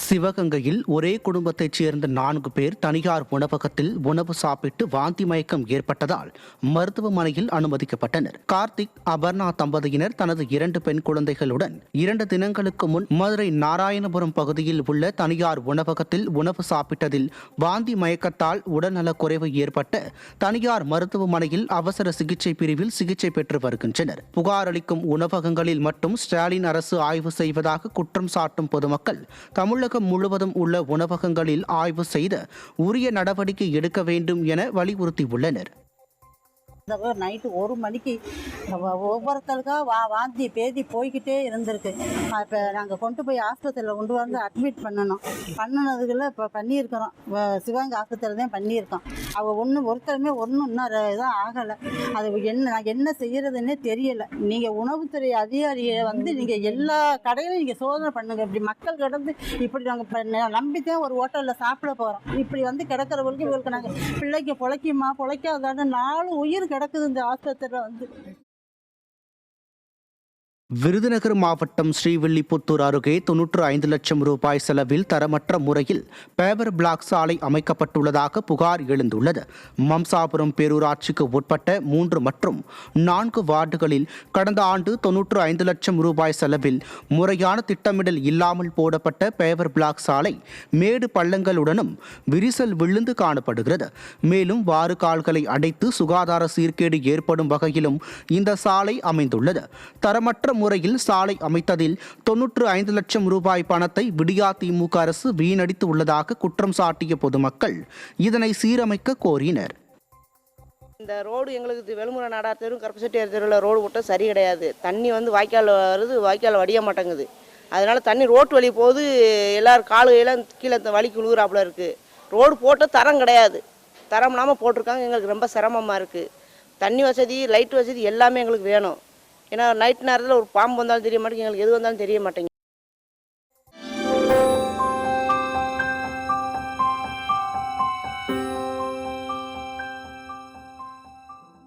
சிவகங்கையில் ஒரே குடும்பத்தைச் சேர்ந்த 4 பேர் தனியார் உணவகத்தில் உணவு சாப்பிட்டு வாந்தி மயக்கம் ஏற்பட்டதால் மருத்துவமனையில் அனுமதிக்கப்பட்டனர். கார்த்திக், அபர்ணா தம்பதியினர் தனது 2 பெண் குழந்தைகளுடன் 2 தினங்களுக்கு முன் மதுரை நாராயணபுரம் பகுதியில் உள்ள தனியார் உணவகத்தில் உணவு சாப்பிட்டதில் வாந்தி மயக்கத்தால் உடல்நலக்குறைவு ஏற்பட்டு தனியார் மருத்துவமனையில் அவசர சிகிச்சை பிரிவில் சிகிச்சை பெற்று வருகின்றனர். புகார் அளிக்கும் உணவகங்களில் மட்டும் ஸ்டாலின் அரசு ஆய்வு செய்வதாக குற்றம் சாட்டும் பொதுமக்கள் தமிழகம் முழுவதும் உள்ள உணவகங்களில் ஆய்வு செய்து உரிய நடவடிக்கை எடுக்க வேண்டும் என வலியுறுத்தியுள்ளனர். நைட்டு 1 மணிக்கு ஒவ்வொருத்தருக்கா வாந்தி பேதி போய்கிட்டே இருந்திருக்கு. இப்போ நாங்கள் கொண்டு போய் ஆஸ்பத்திரியில் கொண்டு வந்து அட்மிட் பண்ணினதுக்குள்ள இப்போ பண்ணியிருக்கிறோம். சிவகங்கை ஆஸ்பத்திரியில் தான் பண்ணியிருக்கோம். ஒருத்தருமே இன்னும் இதாக ஆகலை. அது நான் என்ன செய்யறதுன்னே தெரியலை. நீங்கள் உணவுத்துறை அதிகாரியை நீங்கள் எல்லா கடையிலும் நீங்கள் சோதனை பண்ணுங்க. இப்படி மக்கள் கிடந்து இப்படி நாங்கள் நம்பித்தான் ஒரு ஹோட்டலில் சாப்பிட போகிறோம். இப்படி கிடக்கிறவங்களுக்கு இவங்களுக்கு நாங்கள் பிள்ளைக்கு பொழைக்காதான 4 உயிர் கிடக்குது இந்த ஆஸ்பத்திரியில் விருதுநகர் மாவட்டம் ஸ்ரீவில்லிபுத்தூர் அருகே 95 லட்சம் ரூபாய் செலவில் தரமற்ற முறையில் பேவர் பிளாக் சாலை அமைக்கப்பட்டுள்ளதாக புகார் எழுந்துள்ளது. மம்சாபுரம் பேரூராட்சிக்கு உட்பட்ட 3 மற்றும் 4 வார்டுகளில் கடந்த ஆண்டு 95 லட்சம் ரூபாய் செலவில் முறையான திட்டமிடல் இல்லாமல் போடப்பட்ட பேவர் பிளாக் சாலை மேடு பள்ளங்களுடனும் விரிசல் விழுந்து காணப்படுகிறது. மேலும் வாறுகால்களை அடைத்து சுகாதார சீர்கேடு ஏற்படும் வகையிலும் இந்த சாலை அமைந்துள்ளது. தரமற்ற முறையில் சாலை அமைத்ததில் 95 லட்சம் ரூபாய் பணத்தை விடியா திமுக அரசு வீணடித்து உள்ளதாக குற்றம் சாட்டிய பொதுமக்கள் இதனை சீரமைக்க கோரினர். இந்த ரோடு எங்களுக்கு வெளுமுறை நாடார் தெரு, கருப்பசெட்டியார் தெருவில் ரோடு போட்டால் சரி கிடையாது. தண்ணி வாய்க்கால் வருது, வாய்க்கால் வடிய மாட்டேங்குது. அதனால தண்ணி ரோட்டு வழி போகுது. எல்லாரும் காலுகையெல்லாம் கீழே வலிக்கு விழுகுறாப்புல இருக்குது. ரோடு போட்ட தரம் கிடையாது. தரம் இல்லாமல் போட்டிருக்காங்க. எங்களுக்கு ரொம்ப சிரமமாக இருக்குது. தண்ணி வசதி, லைட் வசதி எல்லாமே எங்களுக்கு வேணும். ஏன்னா நைட் நேரத்தில் ஒரு பாம்பு வந்தாலும் தெரிய மாட்டேங்குது, எங்களுக்கு எது வந்தாலும் தெரிய மாட்டேங்குது.